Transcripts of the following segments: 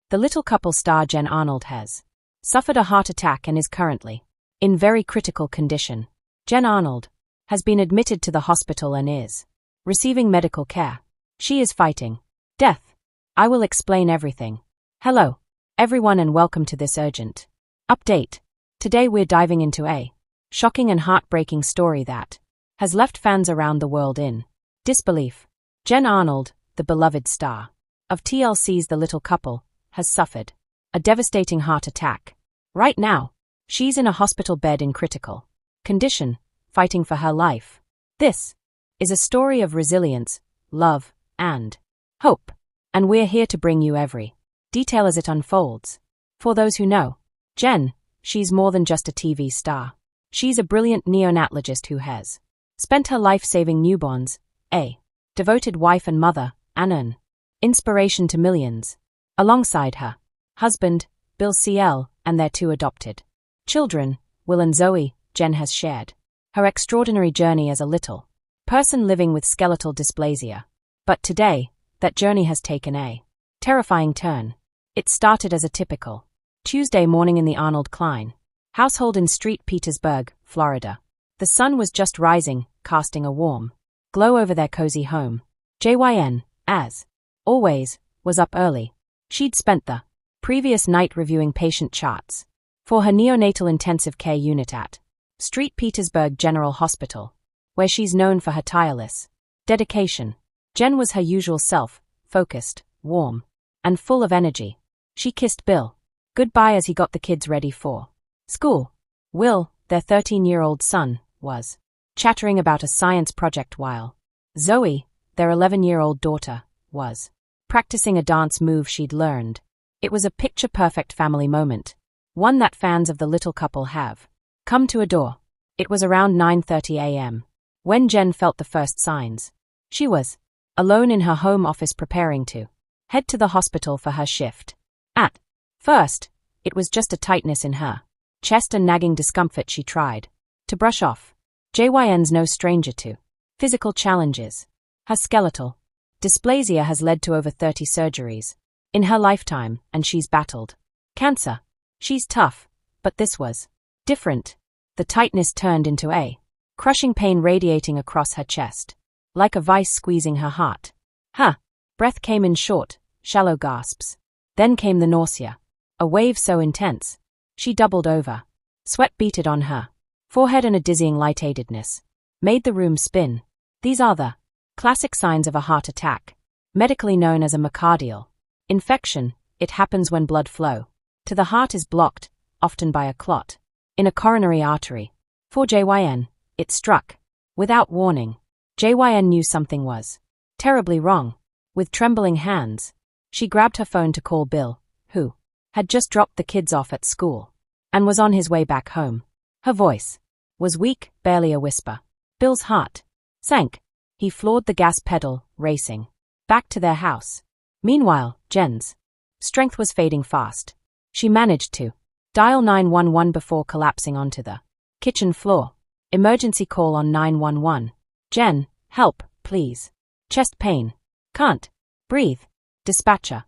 The little couple star Jen Arnold has suffered a heart attack and is currently in very critical condition. Jen Arnold has been admitted to the hospital and is receiving medical care. She is fighting death. I will explain everything. Hello, everyone, and welcome to this urgent update. Today we're diving into a shocking and heartbreaking story that has left fans around the world in disbelief. Jen Arnold, the beloved star of TLC's The Little Couple, has suffered a devastating heart attack. Right now, she's in a hospital bed in critical condition, fighting for her life. This is a story of resilience, love, and hope, and we're here to bring you every detail as it unfolds. For those who know Jen, she's more than just a TV star. She's a brilliant neonatologist who has spent her life saving newborns, a devoted wife and mother, and an inspiration to millions. Alongside her husband, Bill CL, and their two adopted children, Will and Zoe, Jen has shared her extraordinary journey as a little person living with skeletal dysplasia. But today, that journey has taken a terrifying turn. It started as a typical Tuesday morning in the Arnold Klein household in St. Petersburg, Florida. The sun was just rising, casting a warm glow over their cozy home. JYN, as always, was up early. She'd spent the previous night reviewing patient charts for her neonatal intensive care unit at St. Petersburg General Hospital, where she's known for her tireless dedication. Jen was her usual self, focused, warm, and full of energy. She kissed Bill goodbye as he got the kids ready for school. Will, their 13-year-old son, was chattering about a science project while Zoe, their 11-year-old daughter, was practicing a dance move she'd learned. It was a picture-perfect family moment, one that fans of The Little Couple have come to adore. It was around 9:30 a.m. when Jen felt the first signs. She was alone in her home office preparing to head to the hospital for her shift. At first, it was just a tightness in her chest and nagging discomfort she tried to brush off. JYN's no stranger to physical challenges. Her skeletal dysplasia has led to over 30 surgeries in her lifetime, and she's battled cancer. She's tough, but this was different. The tightness turned into a crushing pain radiating across her chest, like a vice squeezing her heart. Her breath came in short, shallow gasps. Then came the nausea, a wave so intense she doubled over. Sweat beaded on her forehead and a dizzying lightheadedness made the room spin. These are the classic signs of a heart attack, medically known as a myocardial infection. It happens when blood flow to the heart is blocked, often by a clot in a coronary artery. For JYN, it struck without warning. JYN knew something was terribly wrong. With trembling hands, she grabbed her phone to call Bill, who had just dropped the kids off at school and was on his way back home. Her voice was weak, barely a whisper. Bill's heart sank. He floored the gas pedal, racing back to their house. Meanwhile, Jen's strength was fading fast. She managed to dial 911 before collapsing onto the kitchen floor. Emergency call on 911. Jen, help, please. Chest pain. Can't breathe. Dispatcher.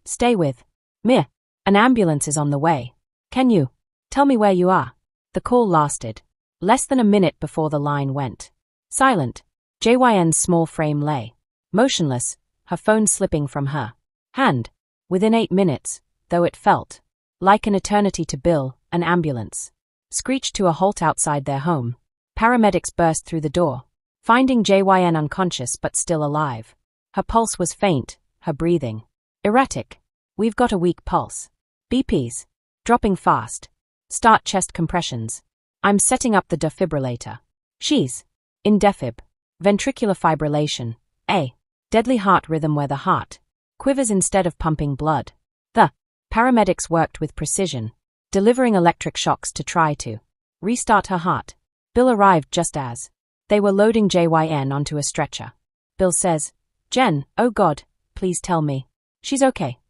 Stay with me. An ambulance is on the way. Can you tell me where you are? The call lasted less than a minute before the line went silent. JYN's small frame lay motionless, her phone slipping from her hand. Within 8 minutes, though it felt like an eternity to Bill, an ambulance screeched to a halt outside their home. Paramedics burst through the door, finding JYN unconscious but still alive. Her pulse was faint, her breathing erratic. We've got a weak pulse. BP's dropping fast. Start chest compressions. I'm setting up the defibrillator. She's in defib. Ventricular fibrillation, a deadly heart rhythm where the heart quivers instead of pumping blood. The paramedics worked with precision, delivering electric shocks to try to restart her heart. Bill arrived just as they were loading JYN onto a stretcher. Bill says, Jen, oh God, please tell me she's okay.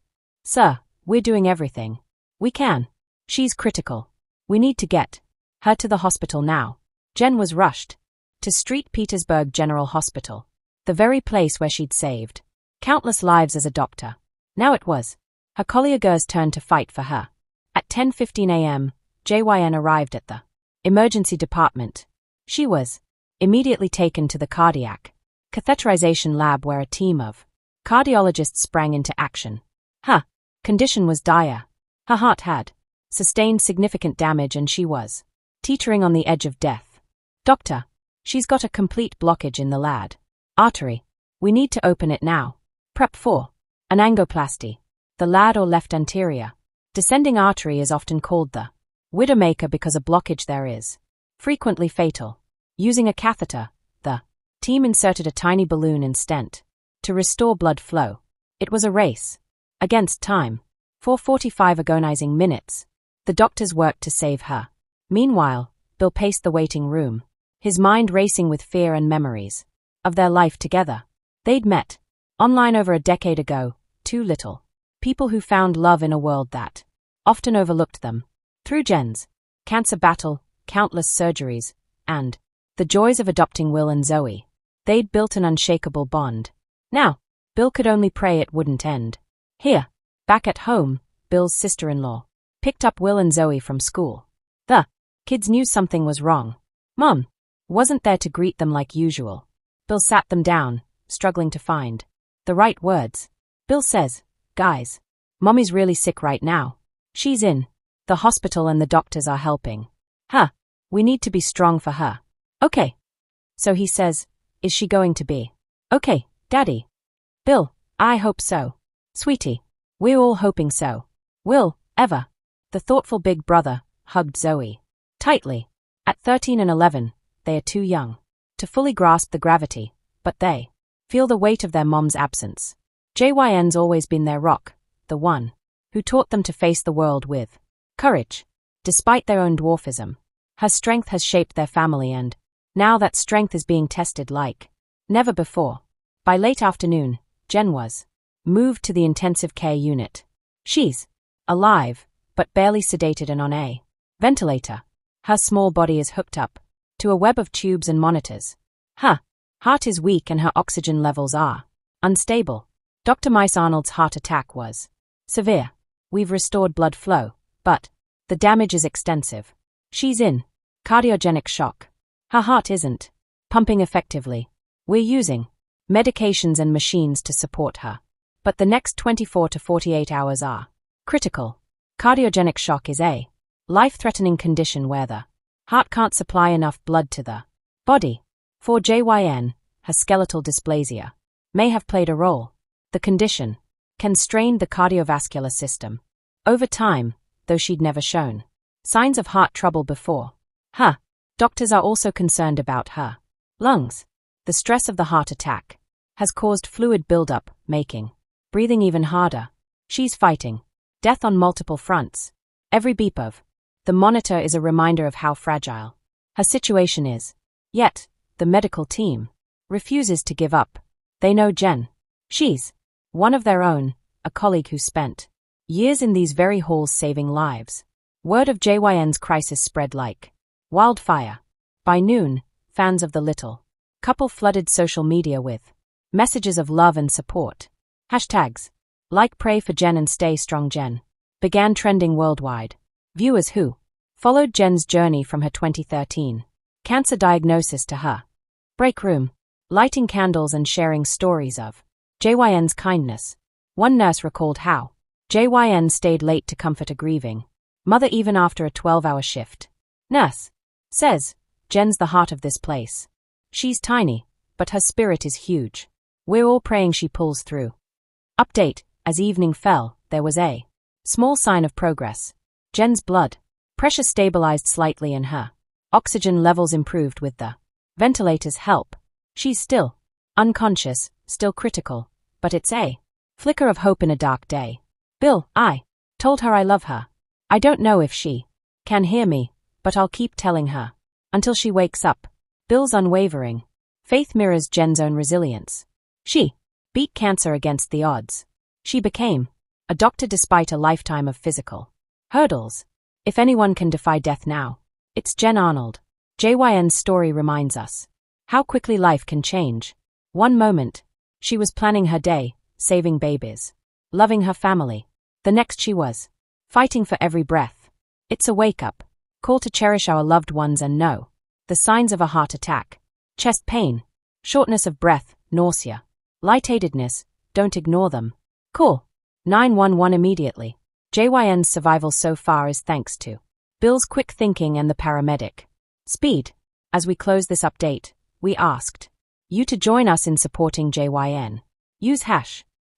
Sir, we're doing everything we can. She's critical. We need to get her to the hospital now. Jen was rushed to St. Petersburg General Hospital, the very place where she'd saved countless lives as a doctor. Now it was Her colleagues turned to fight for her. At 10:15 a.m., JYN arrived at the emergency department. She was immediately taken to the cardiac catheterization lab where a team of cardiologists sprang into action. Her condition was dire. Her heart had sustained significant damage and she was teetering on the edge of death. Doctor, she's got a complete blockage in the LAD artery. We need to open it now. Prep for an angioplasty. The LAD or left anterior descending artery is often called the widowmaker because a blockage there is frequently fatal. Using a catheter, the team inserted a tiny balloon in stent to restore blood flow. It was a race against time. For 45 agonizing minutes, the doctors worked to save her. Meanwhile, Bill paced the waiting room, his mind racing with fear and memories of their life together. They'd met online over a decade ago, two little people who found love in a world that often overlooked them. Through Jen's cancer battle, countless surgeries, and the joys of adopting Will and Zoe, they'd built an unshakable bond. Now, Bill could only pray it wouldn't end. Here, back at home, Bill's sister-in-law picked up Will and Zoe from school. The kids knew something was wrong. Mom wasn't there to greet them like usual. Bill sat them down, struggling to find the right words. Bill says, "Guys, Mommy's really sick right now. She's in the hospital and the doctors are helping her. We need to be strong for her." "Okay." So he says, "Is she going to be okay, Daddy?" Bill, "I hope so. Sweetie, we're all hoping so. Will, ever." The thoughtful big brother hugged Zoe tightly. At 13 and 11, they are too young to fully grasp the gravity, but they feel the weight of their mom's absence. JYN's always been their rock, the one who taught them to face the world with courage. Despite their own dwarfism, her strength has shaped their family and now that strength is being tested like never before. By late afternoon, Jen was moved to the intensive care unit. She's alive, but barely sedated and on a ventilator. Her small body is hooked up to a web of tubes and monitors. Her heart is weak and her oxygen levels are unstable. Dr. Arnold's heart attack was severe. We've restored blood flow, but the damage is extensive. She's in cardiogenic shock. Her heart isn't pumping effectively. We're using medications and machines to support her, but the next 24 to 48 hours are critical. Cardiogenic shock is a life-threatening condition where the heart can't supply enough blood to the body. For JYN, her skeletal dysplasia may have played a role. The condition can strain the cardiovascular system. Over time, though she'd never shown signs of heart trouble before her, doctors are also concerned about her lungs. The stress of the heart attack has caused fluid buildup, making breathing even harder. She's fighting death on multiple fronts. Every beep of the monitor is a reminder of how fragile her situation is. Yet, the medical team refuses to give up. They know Jen. She's one of their own, a colleague who spent years in these very halls saving lives. Word of JYN's crisis spread like wildfire. By noon, fans of the little couple flooded social media with messages of love and support. Hashtags like "Pray for Jen" and "Stay Strong Jen" began trending worldwide. Viewers who followed Jen's journey from her 2013 cancer diagnosis to her break room, lighting candles and sharing stories of JYN's kindness. One nurse recalled how JYN stayed late to comfort a grieving mother even after a 12-hour shift. Nurse says, "Jen's the heart of this place. She's tiny, but her spirit is huge. We're all praying she pulls through." Update: as evening fell, there was a small sign of progress. Jen's blood pressure stabilized slightly and her oxygen levels improved with the ventilator's help. She's still unconscious, still critical, but it's a flicker of hope in a dark day. "Bill, I told her I love her. I don't know if she can hear me, but I'll keep telling her until she wakes up." Bill's unwavering faith mirrors Jen's own resilience. She beat cancer against the odds. She became a doctor despite a lifetime of physical hurdles. If anyone can defy death now, it's Jen Arnold. JYN's story reminds us how quickly life can change. One moment, she was planning her day, saving babies, loving her family. The The next she was fighting for every breath. It's a wake-up call to cherish our loved ones and know the signs of a heart attack. Chest pain, shortness of breath, nausea, lightheadedness, don't ignore them. Call 911 immediately. JYN's survival so far is thanks to Bill's quick thinking and the paramedic speed. As we close this update, we asked you to join us in supporting JYN. Use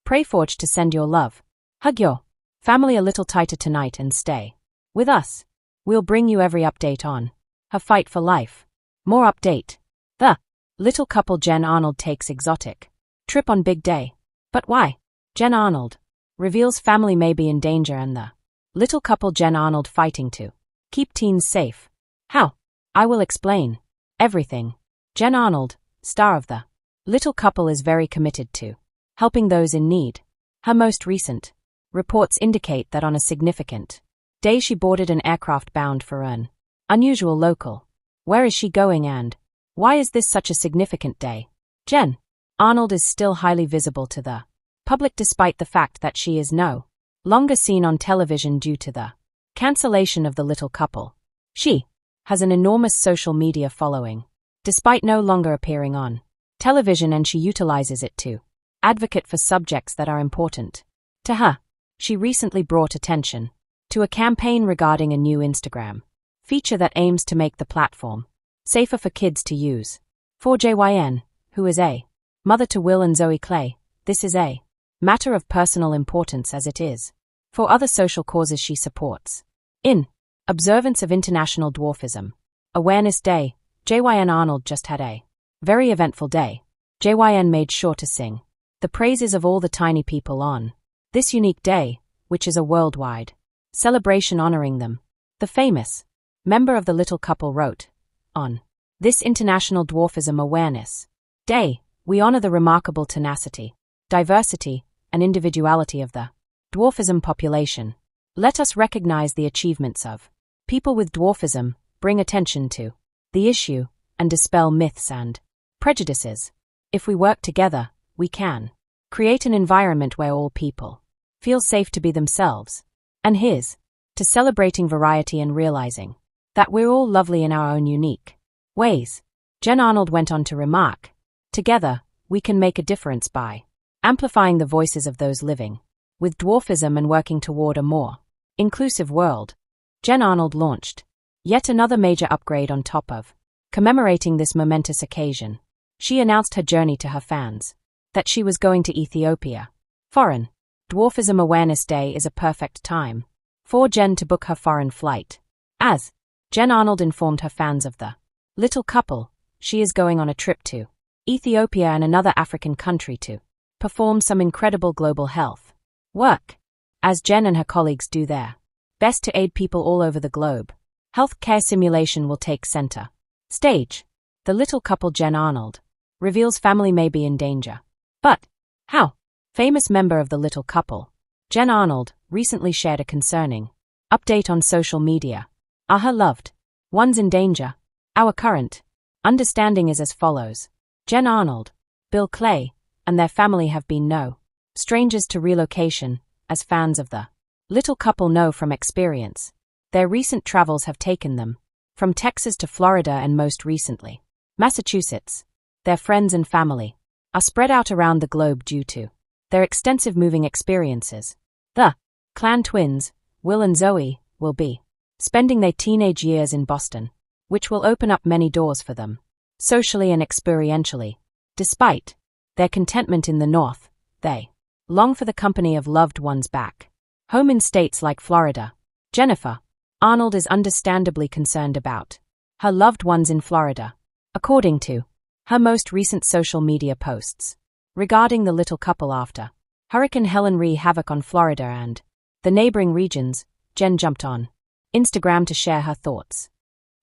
#PrayForge to send your love. Hug your family a little tighter tonight and stay with us. We'll bring you every update on her fight for life. More update. The little couple Jen Arnold takes exotic trip on big day. But why? Jen Arnold reveals family may be in danger and the little couple Jen Arnold fighting to keep teens safe. How? I will explain everything. Jen Arnold, star of the little couple, is very committed to helping those in need. Her most recent reports indicate that on a significant day she boarded an aircraft bound for an unusual local. Where is she going and why is this such a significant day? Jen Arnold is still highly visible to the public despite the fact that she is no longer seen on television due to the cancellation of the little couple. She has an enormous social media following, despite no longer appearing on television, and she utilizes it to advocate for subjects that are important to her. She recently brought attention to a campaign regarding a new Instagram feature that aims to make the platform safer for kids to use. For JYN, who is a mother to Will and Zoe Clay, this is a matter of personal importance as it is for other social causes she supports. In observance of International Dwarfism Awareness Day, JYN Arnold just had a very eventful day. JYN made sure to sing the praises of all the tiny people on this unique day, which is a worldwide celebration honoring them. The famous member of the little couple wrote, on this International Dwarfism Awareness Day, we honor the remarkable tenacity, diversity, and individuality of the dwarfism population. Let us recognize the achievements of people with dwarfism, bring attention to the issue, and dispel myths and prejudices. If we work together, we can create an environment where all people feel safe to be themselves. And here's to celebrating variety and realizing that we're all lovely in our own unique ways. Jen Arnold went on to remark, together, we can make a difference by amplifying the voices of those living with dwarfism and working toward a more inclusive world. Jen Arnold launched yet another major upgrade on top of commemorating this momentous occasion. She announced her journey to her fans that she was going to Ethiopia. Foreign Dwarfism Awareness Day is a perfect time for Jen to book her foreign flight. As Jen Arnold informed her fans of the little couple, she is going on a trip to Ethiopia and another African country to perform some incredible global health work. As Jen and her colleagues do their best to aid people all over the globe, healthcare simulation will take center stage. The little couple Jen Arnold reveals family may be in danger. But how? Famous member of the little couple, Jen Arnold, recently shared a concerning update on social media. Are her loved ones in danger? Our current understanding is as follows. Jen Arnold, Bill Clay, and their family have been no strangers to relocation, as fans of the little couple know from experience. Their recent travels have taken them from Texas to Florida and most recently, Massachusetts. Their friends and family are spread out around the globe due to their extensive moving experiences. The clan twins, Will and Zoe, will be spending their teenage years in Boston, which will open up many doors for them, socially and experientially. Despite their contentment in the North, they long for the company of loved ones back home in states like Florida. Jennifer Arnold is understandably concerned about her loved ones in Florida, according to her most recent social media posts regarding the little couple after Hurricane Helen wreaked havoc on Florida and the neighboring regions. Jen jumped on Instagram to share her thoughts.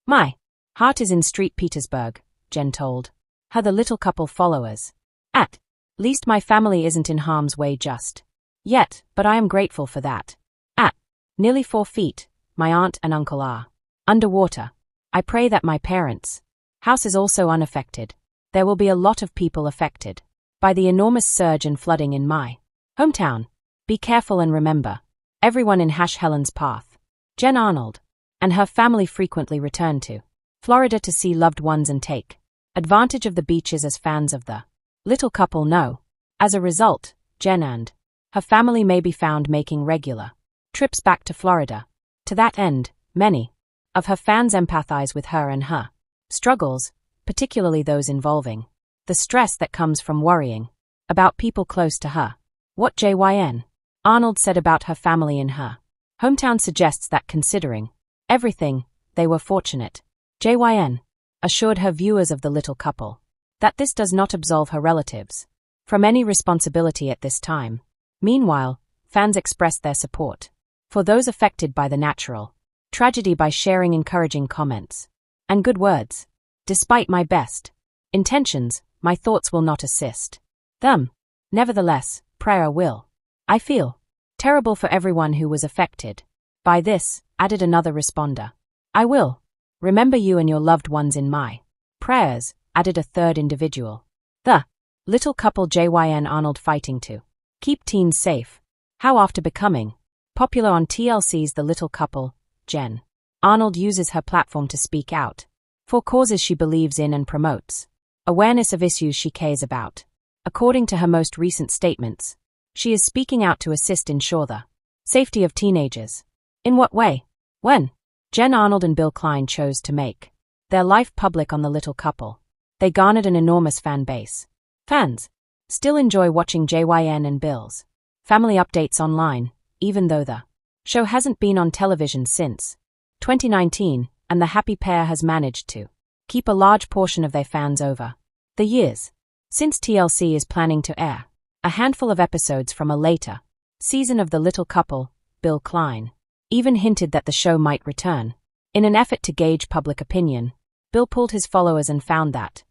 My heart is in St. Petersburg, Jen told her the little couple followers. At least my family isn't in harm's way just yet, but I am grateful for that. At nearly 4 feet, my aunt and uncle are underwater. I pray that my parents' house is also unaffected. There will be a lot of people affected by the enormous surge and flooding in my hometown. Be careful and remember, everyone in Helen's path. Jen Arnold and her family frequently return to Florida to see loved ones and take advantage of the beaches as fans of the little couple know. As a result, Jen and her family may be found making regular trips back to Florida. To that end, many of her fans empathize with her and her struggles, particularly those involving the stress that comes from worrying about people close to her. What Jen Arnold said about her family in her hometown suggests that considering everything, they were fortunate. Jen assured her viewers of the little couple that this does not absolve her relatives from any responsibility at this time. Meanwhile, fans expressed their support for those affected by the natural tragedy by sharing encouraging comments and good words. Despite my best intentions, my thoughts will not assist them. Nevertheless, prayer will. I feel terrible for everyone who was affected by this, added another responder. I will remember you and your loved ones in my prayers, added a third individual. The little couple Jen Arnold fighting to keep teens safe. How after becoming popular on TLC's The Little Couple, Jen Arnold uses her platform to speak out for causes she believes in and promotes awareness of issues she cares about. According to her most recent statements, she is speaking out to assist ensure the safety of teenagers. In what way? When Jen Arnold and Bill Klein chose to make their life public on The Little Couple, they garnered an enormous fan base. Fans still enjoy watching Jen and Bill's family updates online, even though the show hasn't been on television since 2019, and the happy pair has managed to keep a large portion of their fans over the years. Since TLC is planning to air a handful of episodes from a later season of The Little Couple, Bill Klein even hinted that the show might return. In an effort to gauge public opinion, Bill polled his followers and found that